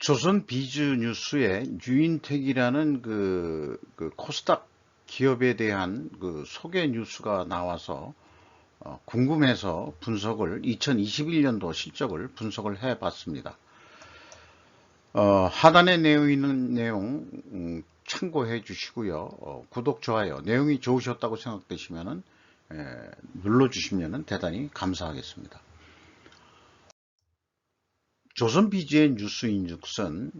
조선 비즈뉴스에 유인택이라는 코스닥 기업에 대한 그 소개 뉴스가 나와서 궁금해서 2021년도 실적을 분석을 해 봤습니다. 하단에 내어 있는 내용 참고해 주시고요. 구독, 좋아요, 내용이 좋으셨다고 생각되시면 눌러주시면 대단히 감사하겠습니다. 조선비즈의 뉴스인즉슨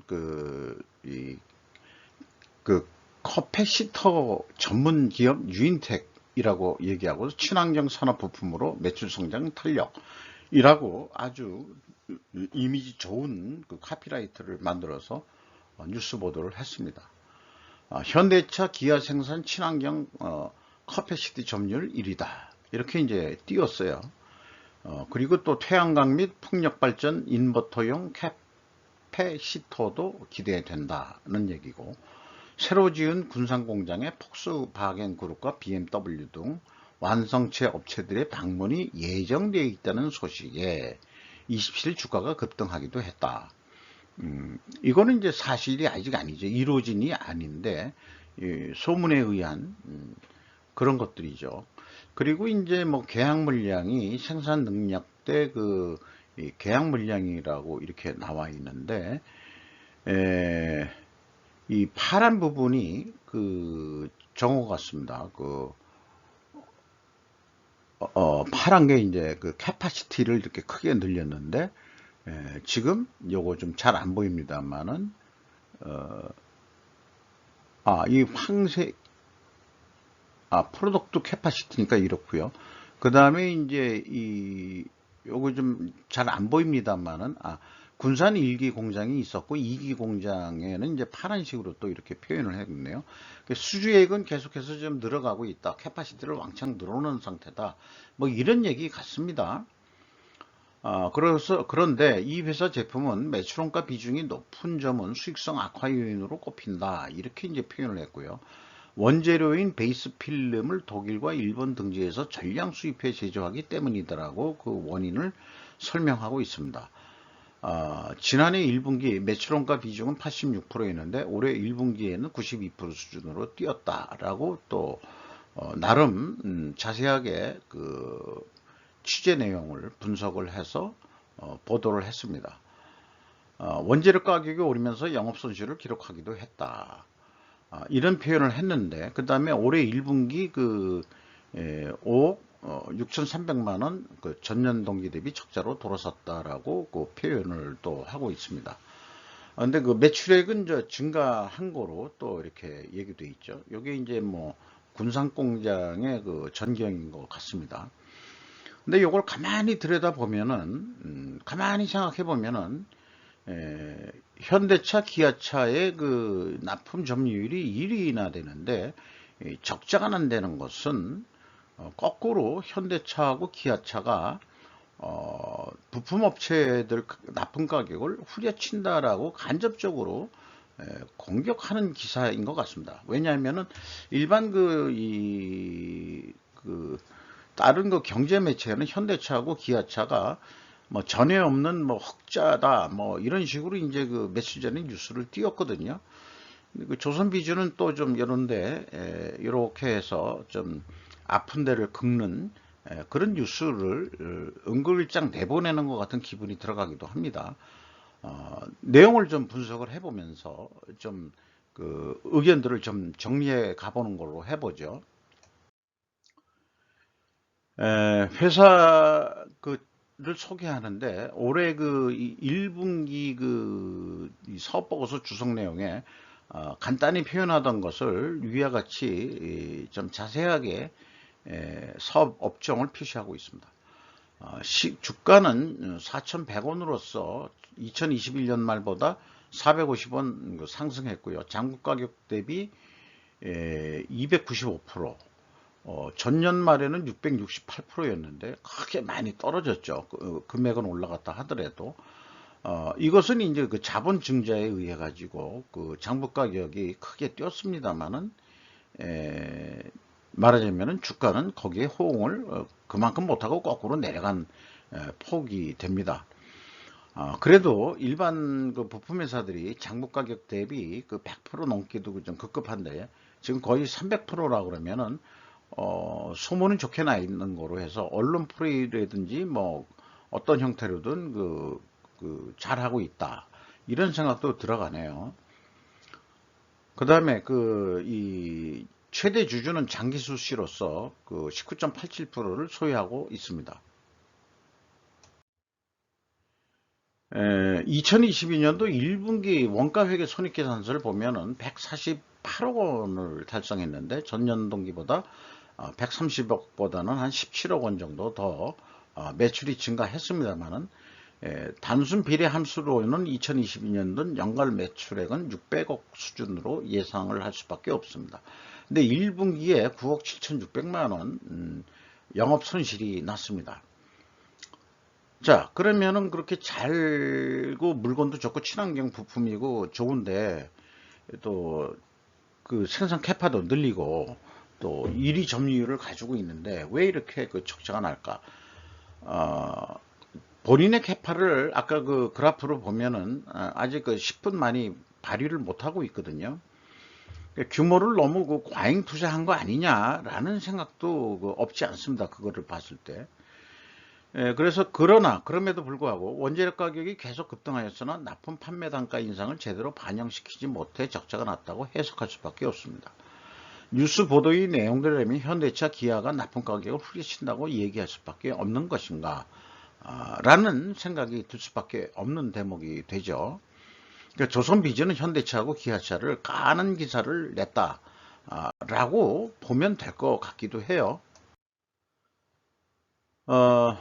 커피시터 전문 기업 유인택이라고 얘기하고 친환경 산업 부품으로 매출 성장 탄력이라고 아주 이미지 좋은 카피라이트를 만들어서 뉴스 보도를 했습니다. 현대차, 기아 생산 친환경 커피시티 점유율 1위다. 이렇게 이제 띄웠어요. 그리고 또 태양광 및 풍력 발전 인버터용 캐패시터도 기대된다는 얘기고, 새로 지은 군산 공장에 폭스바겐 그룹과 BMW 등 완성체 업체들의 방문이 예정되어 있다는 소식에 27일 주가가 급등하기도 했다. 이거는 이제 사실이 아직 아니죠. 이루어진이 아닌데 소문에 의한 그런 것들이죠. 그리고 이제 뭐 계약 물량이 생산 능력 대 계약 물량이라고 이렇게 나와 있는데, 이 파란 부분이 정오 같습니다. 파란 게 이제 캐파시티를 이렇게 크게 늘렸는데, 지금 요거 좀 잘 안 보입니다만은, 이 황색, 프로덕트 캐파시티니까 이렇고요. 그 다음에 이제 요거 좀 잘 안 보입니다만은, 군산 1기 공장이 있었고 2기 공장에는 이제 파란식으로 또 이렇게 표현을 했네요. 수주액은 계속해서 좀 늘어가고 있다. 캐파시티를 왕창 늘어놓은 상태다. 뭐 이런 얘기 같습니다. 그런데 이 회사 제품은 매출원가 비중이 높은 점은 수익성 악화 요인으로 꼽힌다. 이렇게 이제 표현을 했고요. 원재료인 베이스 필름을 독일과 일본 등지에서 전량 수입해 제조하기 때문이더라고 그 원인을 설명하고 있습니다. 지난해 1분기 매출원가 비중은 86%였는데 올해 1분기에는 92% 수준으로 뛰었다라고 또 나름 자세하게 취재 내용을 분석을 해서 보도를 했습니다. 원재료 가격이 오르면서 영업손실을 기록하기도 했다. 이런 표현을 했는데, 그 다음에 올해 1분기 5억 6,300만원 전년 동기 대비 적자로 돌아섰다라고 표현을 또 하고 있습니다. 근데 매출액은 증가한 거로 또 이렇게 얘기되어 있죠. 이게 이제 뭐 군산 공장의 전경인 것 같습니다. 근데 이걸 가만히 들여다보면은, 가만히 생각해 보면은, 현대차, 기아차의 납품 점유율이 1위나 되는데, 적자가 난다는 것은, 거꾸로 현대차하고 기아차가, 부품업체들 납품 가격을 후려친다라고 간접적으로 공격하는 기사인 것 같습니다. 왜냐하면은, 일반 다른 경제 매체는 현대차하고 기아차가 뭐 전에 없는 뭐 흑자다 뭐 이런 식으로 이제 며칠 전에 뉴스를 띄웠거든요. 조선비주는 또 좀 이런데 이렇게 해서 좀 아픈 데를 긁는 그런 뉴스를 은글장 내보내는 것 같은 기분이 들어가기도 합니다. 내용을 좀 분석을 해보면서 좀 의견들을 좀 정리해 가보는 걸로 해보죠. 회사를 소개하는데 올해 1분기 사업보고서 주석 내용에 간단히 표현하던 것을 위와 같이 좀 자세하게 사업 업종을 표시하고 있습니다. 주가는 4,100원으로서 2021년 말보다 450원 상승했고요. 장부 가격 대비 295%, 전년 말에는 668%였는데 크게 많이 떨어졌죠. 금액은 올라갔다 하더라도 이것은 이제 자본 증자에 의해 가지고 장부 가격이 크게 뛰었습니다만은 말하자면은 주가는 거기에 호응을 그만큼 못하고 거꾸로 내려간 폭이 됩니다. 그래도 일반 그 부품 회사들이 장부 가격 대비 그 100% 넘기도 좀 급급한데 지금 거의 300%라 그러면은 소문은 좋게 나 있는 거로 해서 언론 프레이라든지 뭐 어떤 형태로든 그 잘하고 있다. 이런 생각도 들어가네요. 그 다음에 이 최대 주주는 장기수 씨로서 그 19.87%를 소유하고 있습니다. 2022년도 1분기 원가회계 손익계산서를 보면은 148억 원을 달성했는데 전년 동기보다 130억보다는 한 17억 원 정도 더 매출이 증가했습니다만은 단순 비례 함수로는 2022년도 연간 매출액은 600억 수준으로 예상을 할 수밖에 없습니다. 근데 1분기에 9억 7,600만 원 영업 손실이 났습니다. 자, 그러면은 그렇게 잘고 물건도 좋고 친환경 부품이고 좋은데 또 그 생산 캐파도 늘리고 또 일위 점유율을 가지고 있는데 왜 이렇게 그 적자가 날까? 어, 본인의 캐파를 아까 그 그래프로 보면은 아직 그 10분 많이 발휘를 못하고 있거든요. 그러니까 규모를 너무 그 과잉 투자한 거 아니냐라는 생각도 그 없지 않습니다. 그거를 봤을 때. 그래서 그럼에도 불구하고 원재료 가격이 계속 급등하였으나 납품 판매 단가 인상을 제대로 반영시키지 못해 적자가 났다고 해석할 수밖에 없습니다. 뉴스 보도의 내용들에 의하면 현대차, 기아가 납품 가격을 후려친다고 얘기할 수밖에 없는 것인가 라는 생각이 들 수밖에 없는 대목이 되죠. 그러니까 조선비즈는 현대차하고 기아차를 까는 기사를 냈다 라고 보면 될 것 같기도 해요. 어,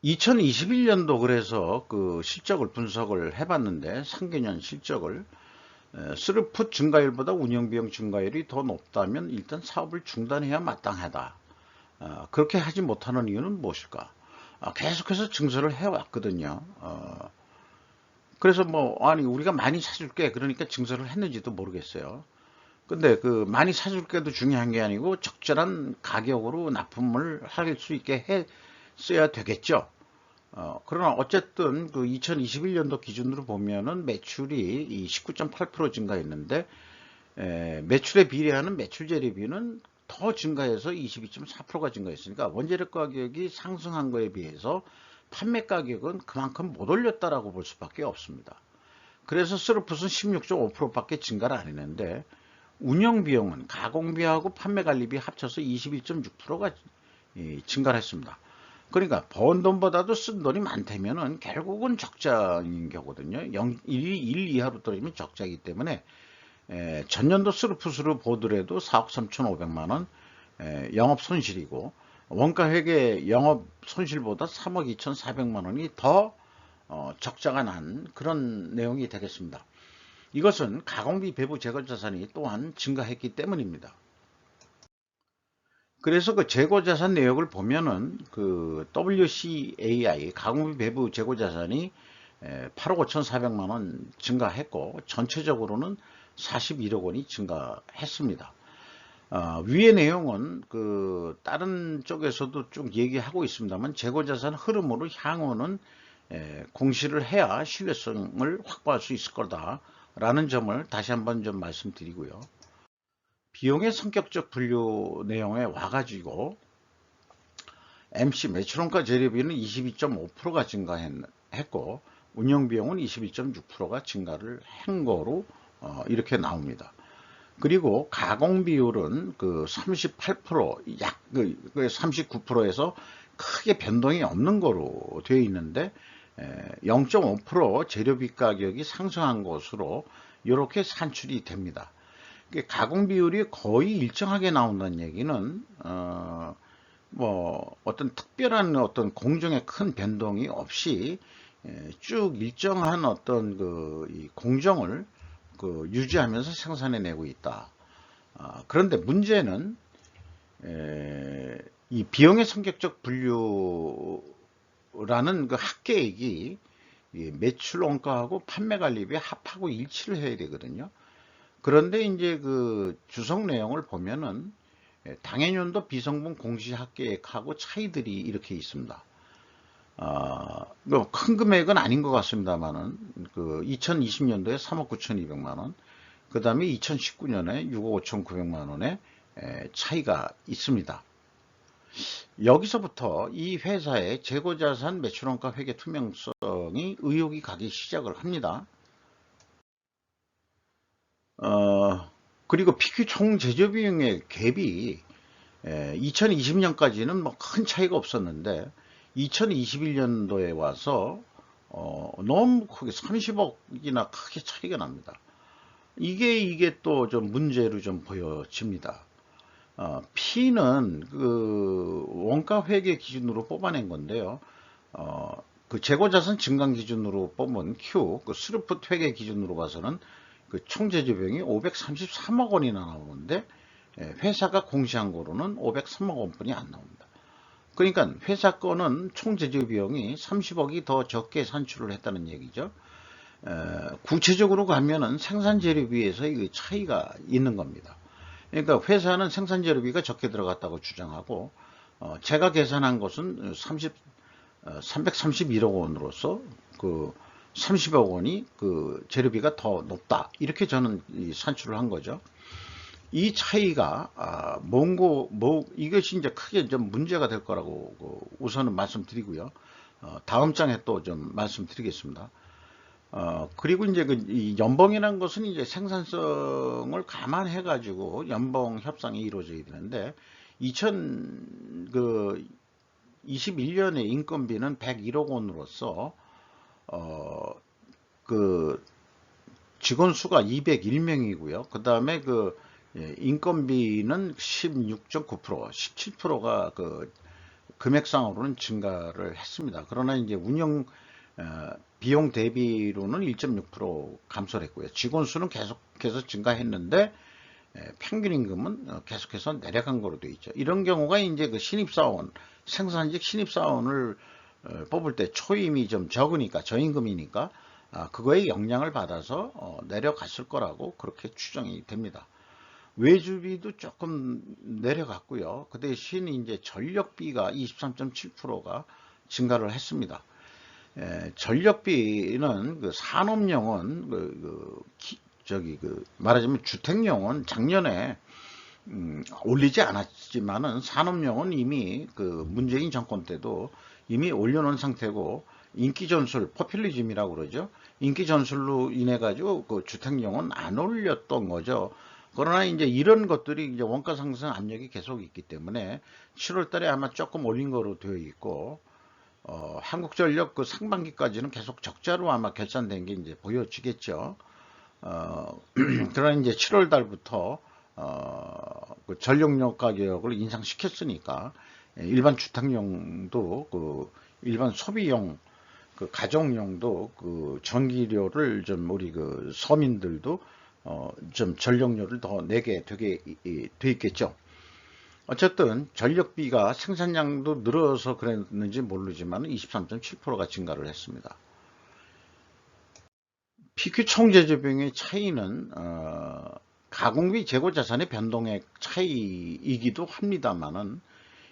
2021년도 그래서 그 실적을 분석을 해봤는데 상개년 실적을 스루풋 증가율보다 운영비용 증가율이 더 높다면 일단 사업을 중단해야 마땅하다. 그렇게 하지 못하는 이유는 무엇일까? 계속해서 증설을 해왔거든요. 그래서 뭐 아니 우리가 많이 사줄게 그러니까 증설을 했는지도 모르겠어요. 근데 그 많이 사줄게도 중요한 게 아니고 적절한 가격으로 납품을 할 수 있게 했어야 되겠죠. 그러나 어쨌든 그 2021년도 기준으로 보면은 매출이 이 19.8% 증가했는데 매출에 비례하는 매출 재료비는 더 증가해서 22.4%가 증가했으니까 원재료 가격이 상승한 거에 비해서 판매 가격은 그만큼 못 올렸다라고 볼 수밖에 없습니다. 그래서 스루풋은 16.5%밖에 증가를 안 했는데 운영 비용은 가공비하고 판매 관리비 합쳐서 21.6%가 증가를 했습니다. 그러니까 번 돈보다도 쓴 돈이 많다면은 결국은 적자인 거거든요. 1 이하로 떨어지면 적자이기 때문에 전년도 스루풋으로 보더라도 4억 3,500만 원 영업 손실이고 원가 회계 영업 손실보다 3억 2,400만 원이 더 적자가 난 그런 내용이 되겠습니다. 이것은 가공비 배부 재고 자산이 또한 증가했기 때문입니다. 그래서 그 재고자산 내역을 보면은 그 WCAI 가공비 배부 재고자산이 8억 5,400만 원 증가했고 전체적으로는 41억 원이 증가했습니다. 위의 내용은 그 다른 쪽에서도 쭉 얘기하고 있습니다만 재고자산 흐름으로 향후는 공시를 해야 신뢰성을 확보할 수 있을 거다라는 점을 다시 한번 좀 말씀드리고요. 비용의 성격적 분류 내용에 와가지고 MC 매출원가 재료비는 22.5%가 증가했고 운영비용은 21.6%가 증가를 한 거로 이렇게 나옵니다. 그리고 가공비율은 그 38%, 약 39%에서 크게 변동이 없는 거로 되어 있는데 0.5% 재료비 가격이 상승한 것으로 이렇게 산출이 됩니다. 가공 비율이 거의 일정하게 나온다는 얘기는 뭐 어떤 특별한 어떤 공정의 큰 변동이 없이 쭉 일정한 어떤 이 공정을 유지하면서 생산해내고 있다. 그런데 문제는 이 비용의 성격적 분류라는 그 합계액이 매출 원가하고 판매 관리비 합하고 일치를 해야 되거든요. 그런데 이제 그 주석 내용을 보면은 당해년도 비성분 공시합계액하고 차이들이 이렇게 있습니다. 뭐 큰 금액은 아닌 것 같습니다만은 그 2020년도에 3억 9,200만 원, 그 다음에 2019년에 6억 5,900만 원의 차이가 있습니다. 여기서부터 이 회사의 재고자산 매출원가 회계 투명성이 의혹이 가기 시작을 합니다. 그리고 PQ 총 제조비용의 갭이 2020년까지는 뭐 큰 차이가 없었는데 2021년도에 와서 너무 크게 30억이나 크게 차이가 납니다. 이게 또 좀 문제로 좀 보여집니다. P는 그 원가 회계 기준으로 뽑아낸 건데요. 그 재고자산 증강 기준으로 뽑은 Q, 그 스루풋 회계 기준으로 봐서는 그 총제조비용이 533억 원이나 나오는데 회사가 공시한 거로는 503억 원뿐이 안 나옵니다. 그러니까 회사 거는 총제조비용이 30억이 더 적게 산출을 했다는 얘기죠. 구체적으로 가면은 생산재료비에서의 차이가 있는 겁니다. 그러니까 회사는 생산재료비가 적게 들어갔다고 주장하고 제가 계산한 것은 331억 원으로서 그 30억 원이 그 재료비가 더 높다 이렇게 저는 산출을 한 거죠. 이 차이가 이것이 이제 크게 좀 문제가 될 거라고 우선은 말씀드리고요. 다음 장에 또 좀 말씀드리겠습니다. 그리고 이제 이 연봉이라는 것은 이제 생산성을 감안해 가지고 연봉 협상이 이루어져야 되는데 2021년에 인건비는 101억 원으로서 그 직원 수가 201명이고요. 그 다음에 인건비는 16.9%, 17%가 그 금액상으로는 증가를 했습니다. 그러나 이제 운영 비용 대비로는 1.6% 감소를 했고요. 직원 수는 계속해서 증가했는데 평균 임금은 계속해서 내려간 거로 되어 있죠. 이런 경우가 이제 그 신입사원, 생산직 신입사원을 뽑을 때 초임이 좀 적으니까 저임금이니까 그거에 영향을 받아서 내려갔을 거라고 그렇게 추정이 됩니다. 외주비도 조금 내려갔고요. 그 대신 이제 전력비가 23.7%가 증가를 했습니다. 전력비는 그 산업용은 말하자면 주택용은 작년에 올리지 않았지만은 산업용은 이미 그 문재인 정권 때도 이미 올려놓은 상태고 인기 전술, 포퓰리즘이라고 그러죠. 인기 전술로 인해 가지고 그 주택용은 안 올렸던 거죠. 그러나 이제 이런 것들이 이제 원가 상승 압력이 계속 있기 때문에 7월 달에 아마 조금 올린 거로 되어 있고, 한국전력 그 상반기까지는 계속 적자로 아마 결산된 게 이제 보여지겠죠. 그러나 이제 7월 달부터 그 전력료 가격을 인상시켰으니까 일반 주택용도 그 일반 소비용 그 가정용도 그 전기료를 좀 우리 그 서민들도 좀 전력료를 더 내게 되게 돼 있겠죠. 어쨌든 전력비가 생산량도 늘어서 그랬는지 모르지만 23.7%가 증가를 했습니다. PQ 총제조비용의 차이는 가공비 재고자산의 변동액 차이이기도 합니다만은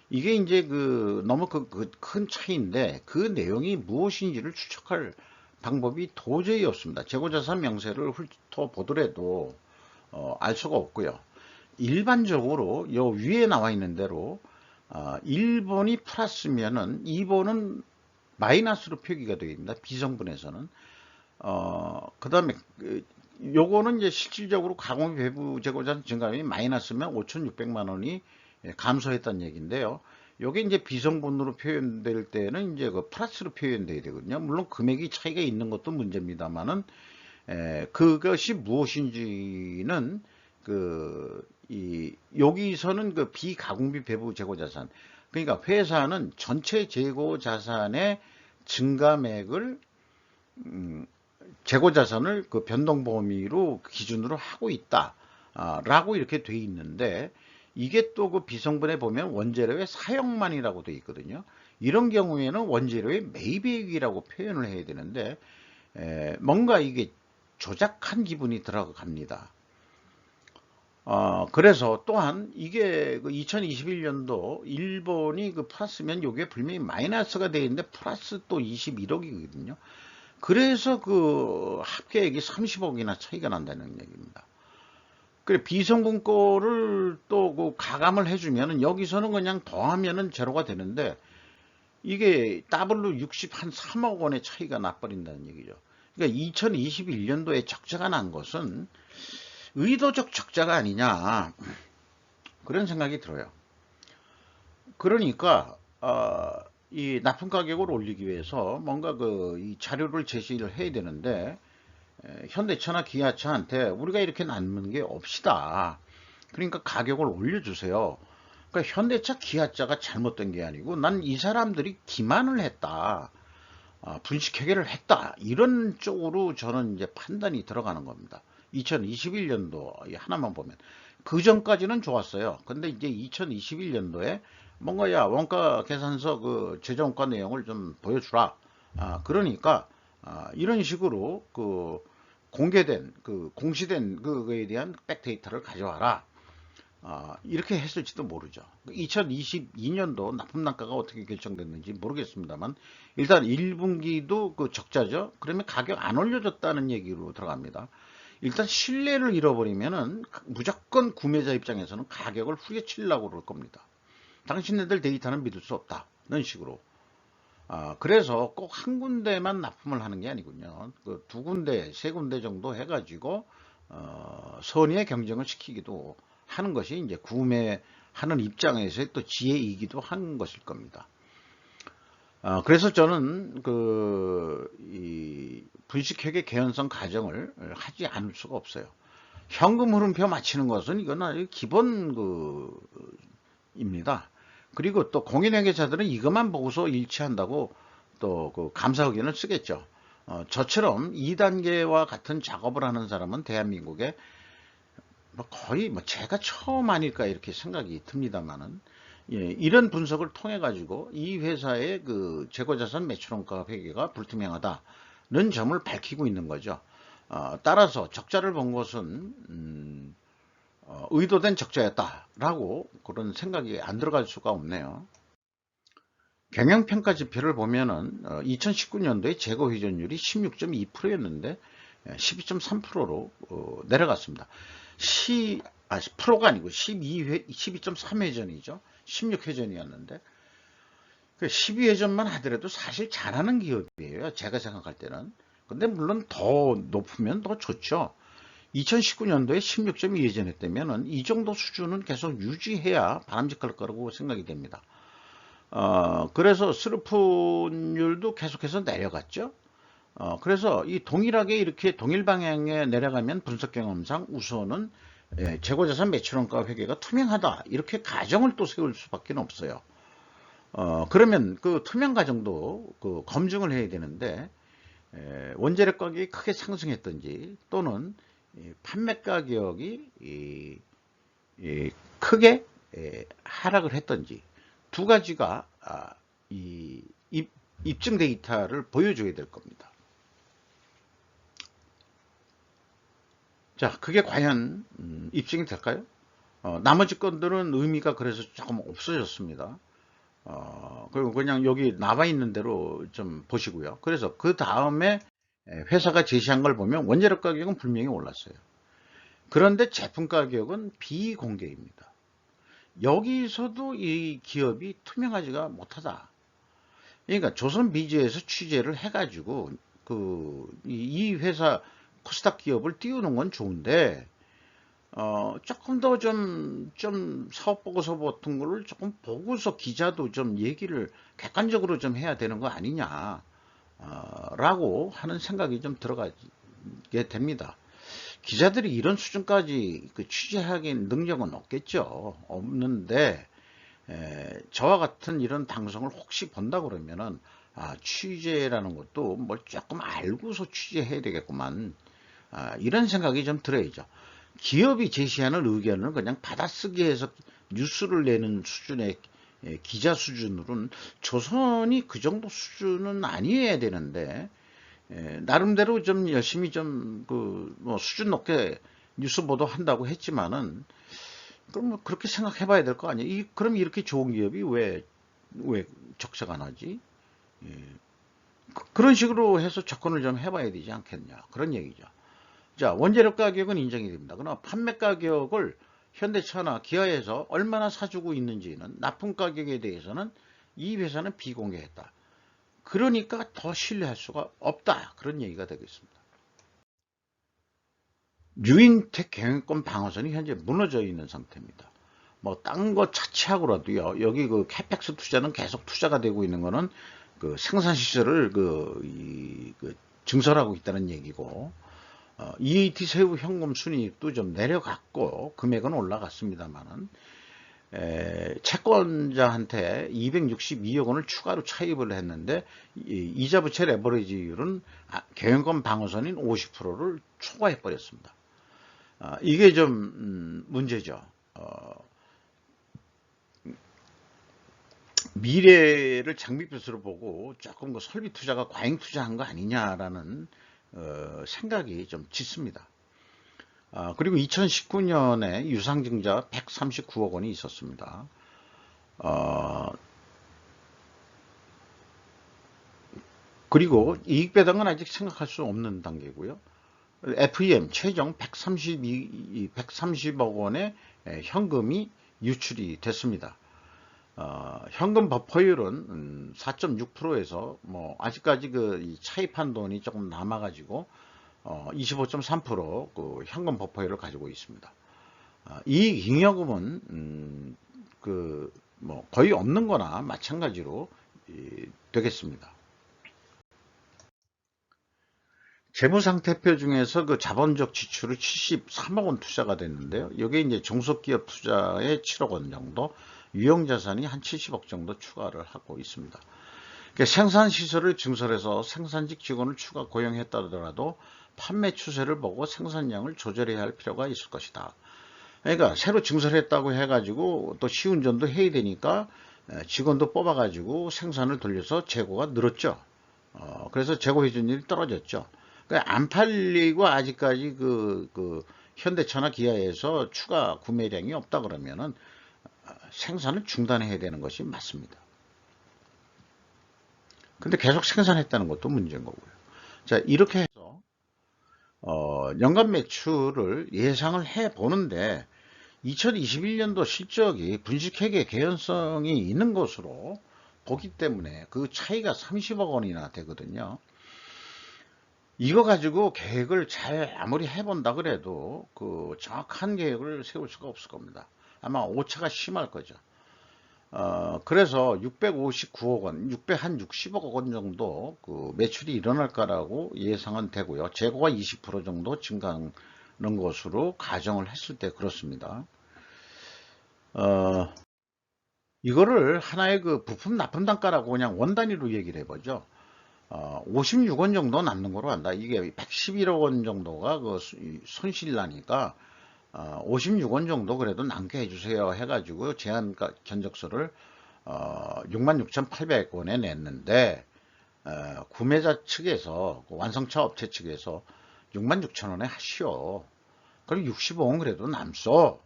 이게 이제 너무 큰 차이인데 그 내용이 무엇인지를 추측할 방법이 도저히 없습니다. 재고자산 명세를 훑어보더라도 알 수가 없고요. 일반적으로 요 위에 나와 있는 대로 1번이 플러스면은 2번은 마이너스로 표기가 되어 있습니다. 비성분에서는. 그 다음에 요거는 이제 실질적으로 가공비 배부 재고자산 증가율이 마이너스면 5,600만 원이 감소했다는 얘기인데요. 요게 이제 비성분으로 표현될 때는 이제 그 플러스로 표현돼야 되거든요. 물론 금액이 차이가 있는 것도 문제입니다만은 그것이 무엇인지는 여기서는 그 비가공비 배부 재고자산, 그러니까 회사는 전체 재고자산의 증가액을 재고자산을 그 변동 범위로 기준으로 하고 있다라고 이렇게 돼 있는데 이게 또 그 비성분에 보면 원재료의 사용만이라고 돼 있거든요. 이런 경우에는 원재료의 매입액이라고 표현을 해야 되는데 뭔가 이게 조작한 기분이 들어갑니다. 그래서 또한 이게 그 2021년도 일본이 그 플러스면 요게 분명히 마이너스가 되어 있는데 플러스 또 21억이거든요. 그래서 그 합계액이 30억이나 차이가 난다는 얘기입니다. 그래, 비성분 거를 또 그 가감을 해주면은 여기서는 그냥 더하면은 제로가 되는데 이게 더블로 60 한 3억 원의 차이가 나버린다는 얘기죠. 그러니까 2021년도에 적자가 난 것은 의도적 적자가 아니냐 그런 생각이 들어요. 그러니까 이 납품 가격을 올리기 위해서 뭔가 그 이 자료를 제시를 해야 되는데 현대차나 기아차한테 우리가 이렇게 남는 게 없시다. 그러니까 가격을 올려주세요. 그러니까 현대차, 기아차가 잘못된 게 아니고 난 이 사람들이 기만을 했다. 분식회계를 했다. 이런 쪽으로 저는 이제 판단이 들어가는 겁니다. 2021년도 하나만 보면. 그 전까지는 좋았어요. 근데 이제 2021년도에 뭔가 야, 원가 계산서 그 재정원가 내용을 좀 보여주라. 그러니까, 이런 식으로 그 공개된, 그 공시된 그거에 대한 백데이터를 가져와라. 이렇게 했을지도 모르죠. 2022년도 납품단가가 어떻게 결정됐는지 모르겠습니다만 일단 1분기도 그 적자죠. 그러면 가격 안 올려줬다는 얘기로 들어갑니다. 일단 신뢰를 잃어버리면은 무조건 구매자 입장에서는 가격을 후려치려고 그럴 겁니다. 당신네들 데이터는 믿을 수 없다는 식으로. 그래서 꼭 한 군데만 납품을 하는 게 아니군요. 그 두 군데, 세 군데 정도 해가지고 선의의 경쟁을 시키기도 하는 것이 이제 구매하는 입장에서의 또 지혜이기도 한 것일 겁니다. 그래서 저는 이 분식회계 개연성 가정을 하지 않을 수가 없어요. 현금 흐름표 맞히는 것은 이건 아주 기본 입니다. 그리고 또 공인회계사들은 이것만 보고서 일치한다고 또 그 감사 의견을 쓰겠죠. 저처럼 2단계와 같은 작업을 하는 사람은 대한민국에 뭐 거의 뭐 제가 처음 아닐까 이렇게 생각이 듭니다만은 예, 이런 분석을 통해 가지고 이 회사의 그 재고자산 매출원가 회계가 불투명하다는 점을 밝히고 있는 거죠. 따라서 적자를 본 것은 의도된 적자였다라고 그런 생각이 안 들어갈 수가 없네요. 경영평가 지표를 보면은 2019년도에 재고 회전율이 16.2%였는데 12.3%로 내려갔습니다. 프로가 아니고 12.3회전이죠. 16회전이었는데 12회전만 하더라도 사실 잘하는 기업이에요. 제가 생각할 때는. 근데 물론 더 높으면 더 좋죠. 2019년도에 16.2회전 했다면 이 정도 수준은 계속 유지해야 바람직할 거라고 생각이 됩니다. 그래서 스루풋율도 계속해서 내려갔죠. 그래서 이 동일하게 이렇게 동일 방향에 내려가면 분석 경험상 우선은 재고자산 매출원가 회계가 투명하다 이렇게 가정을 또 세울 수밖에 없어요. 그러면 그 투명 가정도 그 검증을 해야 되는데 원재료 가격이 크게 상승했든지 또는 판매 가격이 크게 하락을 했든지 두 가지가 이 입증 데이터를 보여줘야 될 겁니다. 자, 그게 과연 입증이 될까요? 나머지 건들은 의미가 그래서 조금 없어졌습니다. 그리고 그냥 여기 나와 있는 대로 좀 보시고요. 그래서 그 다음에 회사가 제시한 걸 보면 원재료 가격은 분명히 올랐어요. 그런데 제품 가격은 비공개입니다. 여기서도 이 기업이 투명하지가 못하다. 그러니까 조선비즈에서 취재를 해가지고 이 회사 코스닥 기업을 띄우는 건 좋은데 조금 더 좀 사업 보고서 같은 거를 조금 보고서 기자도 좀 얘기를 객관적으로 좀 해야 되는 거 아니냐 라고 하는 생각이 좀 들어가게 됩니다. 기자들이 이런 수준까지 취재하기 능력은 없겠죠. 없는데 저와 같은 이런 방송을 혹시 본다 그러면은 취재라는 것도 뭘 조금 알고서 취재해야 되겠구만 이런 생각이 좀 들어야죠. 기업이 제시하는 의견을 그냥 받아쓰기 해서 뉴스를 내는 수준의 기자 수준으로는 조선이 그 정도 수준은 아니어야 되는데 나름대로 좀 열심히 좀 뭐 수준 높게 뉴스 보도한다고 했지만은 그럼 뭐 그렇게 생각해 봐야 될 거 아니에요. 그럼 이렇게 좋은 기업이 왜 적자가 나지? 예. 그런 식으로 해서 접근을 좀 해봐야 되지 않겠냐. 그런 얘기죠. 자, 원재료 가격은 인정이 됩니다. 그러나 판매 가격을 현대차나 기아에서 얼마나 사주고 있는지는 납품 가격에 대해서는 이 회사는 비공개했다. 그러니까 더 신뢰할 수가 없다. 그런 얘기가 되겠습니다. 유인택 경영권 방어선이 현재 무너져 있는 상태입니다. 뭐 딴 거 차치하고라도요. 여기 그 캐펙스 투자는 계속 투자가 되고 있는 거는 그 생산 시설을 증설하고 있다는 얘기고, EAT 세후 현금 순이익도 좀 내려갔고 금액은 올라갔습니다만은 채권자한테 262억 원을 추가로 차입을 했는데 이자 부채 레버리지율은 경영권 방어선인 50%를 초과해 버렸습니다. 이게 좀 문제죠. 미래를 장밋빛으로 보고 조금 그 설비 투자가 과잉 투자한 거 아니냐라는 생각이 좀 짙습니다. 그리고 2019년에 유상증자 139억 원이 있었습니다. 그리고 이익 배당은 아직 생각할 수 없는 단계고요. FEM 최종 130억 원의 현금이 유출이 됐습니다. 현금 버퍼율은 4.6%에서 뭐 아직까지 그 차입한 돈이 조금 남아가지고 25.3% 현금 버퍼율을 가지고 있습니다. 이익 잉여금은 뭐 거의 없는 거나 마찬가지로 되겠습니다. 재무상태표 중에서 그 자본적 지출을 73억 원 투자가 됐는데요. 이게 이제 종속기업 투자에 7억 원 정도, 유형자산이 한 70억 정도 추가를 하고 있습니다. 그러니까 생산시설을 증설해서 생산직 직원을 추가 고용했다더라도 판매 추세를 보고 생산량을 조절해야 할 필요가 있을 것이다. 그러니까 새로 증설했다고 해가지고 또 시운전도 해야 되니까 직원도 뽑아가지고 생산을 돌려서 재고가 늘었죠. 그래서 재고 회전율이 떨어졌죠. 그러니까 안 팔리고 아직까지 현대차나 기아에서 추가 구매량이 없다 그러면은 생산을 중단해야 되는 것이 맞습니다. 근데 계속 생산했다는 것도 문제인 거고요. 자, 이렇게 해서 연간 매출을 예상을 해 보는데 2021년도 실적이 분식회계 개연성이 있는 것으로 보기 때문에 그 차이가 30억 원이나 되거든요. 이거 가지고 계획을 잘 아무리 해본다 그래도 그 정확한 계획을 세울 수가 없을 겁니다. 아마 오차가 심할 거죠. 그래서 659억 원, 660억 원 정도 그 매출이 일어날 거라고 예상은 되고요. 재고가 20% 정도 증가하는 것으로 가정을 했을 때 그렇습니다. 이거를 하나의 그 부품 납품 단가라고 그냥 원 단위로 얘기를 해보죠. 56원 정도 남는 거로 한다. 이게 111억 원 정도가 그 손실 나니까 56원 정도 그래도 남게 해주세요 해가지고 제한 견적서를 66,800원에 냈는데 구매자 측에서 완성차 업체 측에서 66,000원에 하시오. 그럼 65원 그래도 남소.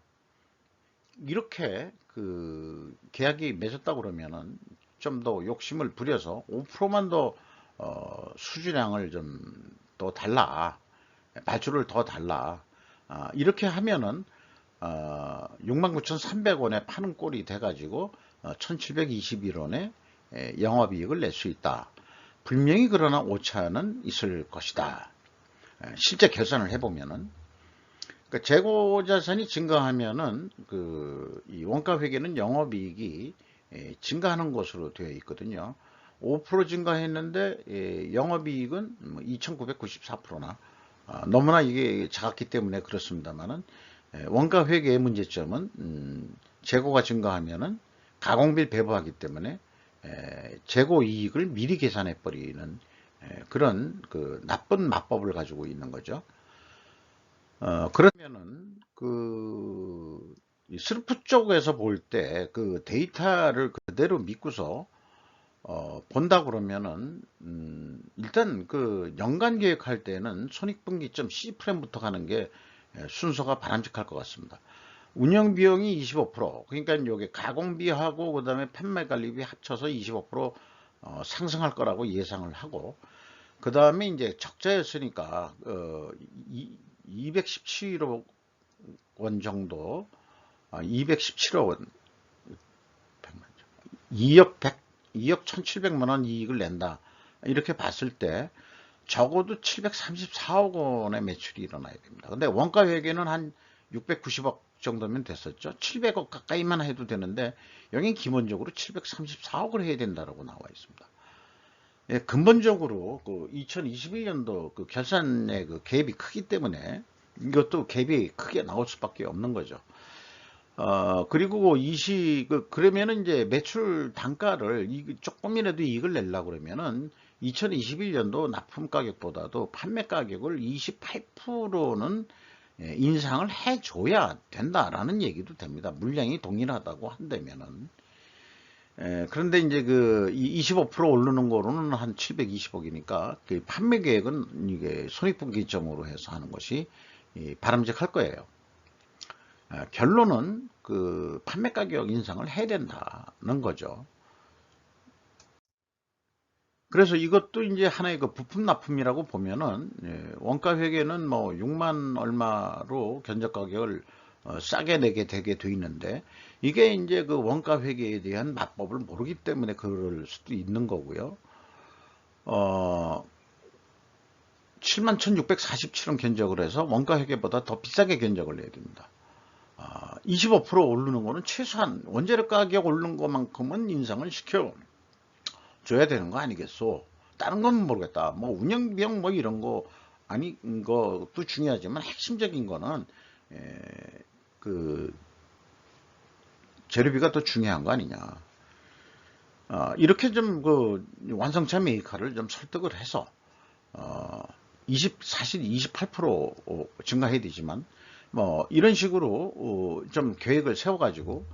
이렇게 그 계약이 맺었다 그러면은 좀 더 욕심을 부려서 5%만 더 수주량을 좀 더 달라, 발주를 더 달라, 이렇게 하면은 69,300원에 파는 꼴이 돼가지고 1,721원에 영업이익을 낼 수 있다. 분명히 그러나 오차는 있을 것이다. 실제 계산을 해보면은 그러니까 재고자산이 증가하면은 이 원가회계는 영업이익이 증가하는 것으로 되어 있거든요. 5% 증가했는데 영업이익은 2,994%나 너무나 이게 작았기 때문에 그렇습니다만은 원가회계의 문제점은 재고가 증가하면은 가공비를 배부하기 때문에 재고 이익을 미리 계산해 버리는 그런 그 나쁜 마법을 가지고 있는 거죠. 그러면은 스르프 쪽에서 볼 때 그 데이터를 그대로 믿고서 본다 그러면은 일단 그 연간 계획할 때는 손익분기점 C프레임부터 가는 게 순서가 바람직할 것 같습니다. 운영 비용이 25%, 그러니까 요게 가공비하고 그다음에 판매 관리비 합쳐서 25% 상승할 거라고 예상을 하고, 그다음에 이제 적자였으니까 217억 원 정도, 217억 원, 2억 2억 1,700만 원 이익을 낸다. 이렇게 봤을 때 적어도 734억 원의 매출이 일어나야 됩니다. 근데 원가 회계는 한 690억 정도면 됐었죠. 700억 가까이만 해도 되는데 여긴 기본적으로 734억을 해야 된다라고 나와 있습니다. 예, 근본적으로 그 2021년도 그 결산의 그 갭이 크기 때문에 이것도 갭이 크게 나올 수밖에 없는 거죠. 그리고 그러면은 이제 매출 단가를 조금이라도 이익을 내려고 그러면은 2021년도 납품 가격보다도 판매 가격을 28%는 인상을 해줘야 된다라는 얘기도 됩니다. 물량이 동일하다고 한다면은. 그런데 이제 그 25% 오르는 거로는 한 720억이니까 그 판매 계획은 이게 손익분 기점으로 해서 하는 것이 바람직할 거예요. 결론은 그 판매 가격 인상을 해야 된다는 거죠. 그래서 이것도 이제 하나의 그 부품 납품이라고 보면은 원가 회계는 뭐 6만 얼마로 견적 가격을 싸게 내게 되게 돼 있는데, 이게 이제 그 원가 회계에 대한 맞법을 모르기 때문에 그럴 수도 있는 거고요. 7만 1,647원 견적을 해서 원가 회계보다 더 비싸게 견적을 내야 됩니다. 25% 오르는 거는 최소한 원재료 가격 오르는 것만큼은 인상을 시켜 줘야 되는 거 아니겠소? 다른 건 모르겠다. 뭐 운영비용 뭐 이런 거 아니 것도 중요하지만 핵심적인 거는 그 재료비가 더 중요한 거 아니냐. 이렇게 좀 그 완성차 메이커를 좀 설득을 해서 사실 28% 증가해야 되지만 뭐 이런 식으로 좀 계획을 세워가지고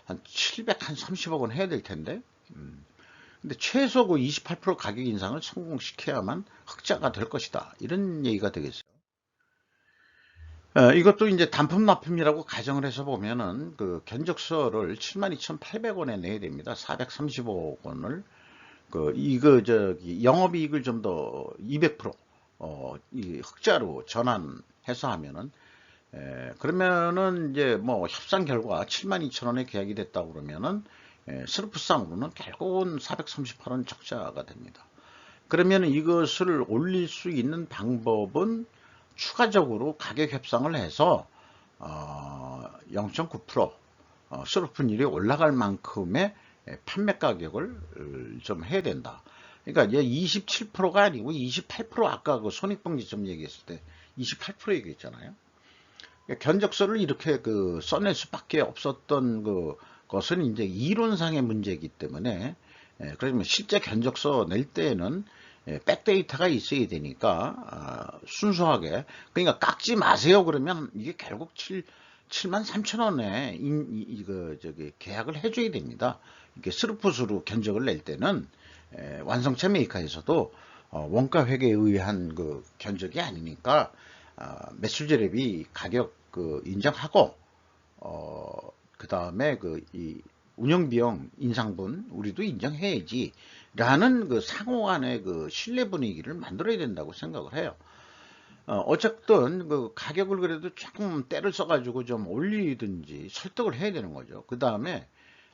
한 730억 원 해야 될 텐데, 근데 최소 그 28% 가격 인상을 성공시켜야만 흑자가 될 것이다. 이런 얘기가 되겠어요. 이것도 이제 단품 납품이라고 가정을 해서 보면은 그 견적서를 72,800원에 내야 됩니다. 435억 원을 이거 저기 영업이익을 좀 더 200% 이 흑자로 전환해서 하면은, 그러면은 이제 뭐 협상 결과 72,000원에 계약이 됐다고 그러면은 스르프상으로는 결국은 438원 적자가 됩니다. 그러면 이것을 올릴 수 있는 방법은 추가적으로 가격 협상을 해서 0.9% 스루픈율이 올라갈 만큼의 판매 가격을 좀 해야 된다. 그러니까 27%가 아니고 28%, 아까 그 손익분기점 얘기했을 때 28% 얘기했잖아요. 견적서를 이렇게 그 써낼 수밖에 없었던 것은 이제 이론상의 문제이기 때문에, 그러면 실제 견적서 낼 때에는 백데이터가 있어야 되니까 순수하게, 그러니까 깎지 마세요 그러면 이게 결국 7만 3천 원에 이거 저기 계약을 해줘야 됩니다. 이렇게 스루풋으로 견적을 낼 때는 완성차 메이커에서도 원가 회계에 의한 그 견적이 아니니까 매출재 대비 가격 인정하고, 그 다음에 이 운영비용 인상분 우리도 인정해야지 라는 그 상호 간의 그 신뢰 분위기를 만들어야 된다고 생각을 해요. 어쨌든 그 가격을 그래도 조금 때를 써가지고 좀 올리든지 설득을 해야 되는 거죠. 그 다음에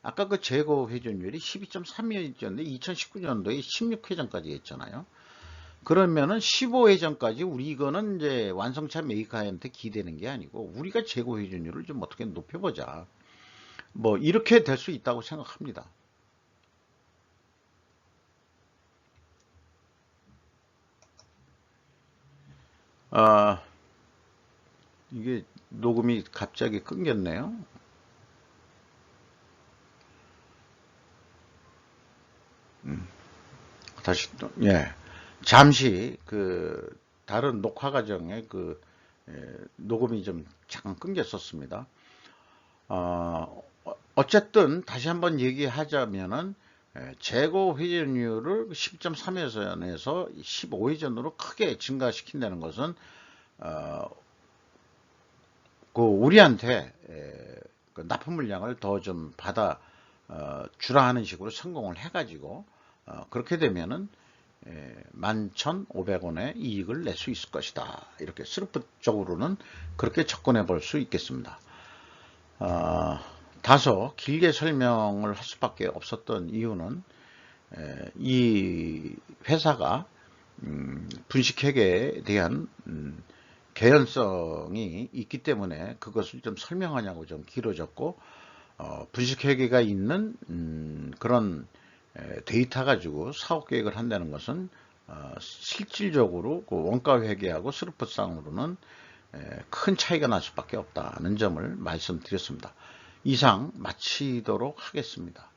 아까 그 재고 회전율이 12.3이었는데 2019년도에 16회전까지 했잖아요. 그러면은 15회전까지 우리 이거는 이제 완성차 메이커한테 기대는 게 아니고 우리가 재고 회전율을 좀 어떻게 높여보자. 뭐 이렇게 될 수 있다고 생각합니다. 아, 이게 녹음이 갑자기 끊겼네요. 다시 또, 예. 잠시 그 다른 녹화 과정에 녹음이 좀 잠깐 끊겼었습니다. 어쨌든 다시 한번 얘기하자면은 재고 회전율을 10.3회전에서 15회전으로 크게 증가시킨다는 것은 우리한테 그 납품 물량을 더 좀 받아 주라 하는 식으로 성공을 해가지고 그렇게 되면은 11,500원의 이익을 낼 수 있을 것이다. 이렇게 스루프 쪽으로는 그렇게 접근해 볼 수 있겠습니다. 다소 길게 설명을 할 수밖에 없었던 이유는 이 회사가 분식회계에 대한 개연성이 있기 때문에 그것을 좀 설명하냐고 좀 길어졌고, 분식회계가 있는 그런 데이터 가지고 사업계획을 한다는 것은 실질적으로 그 원가회계하고 스루프상으로는 큰 차이가 날 수밖에 없다는 점을 말씀드렸습니다. 이상 마치도록 하겠습니다.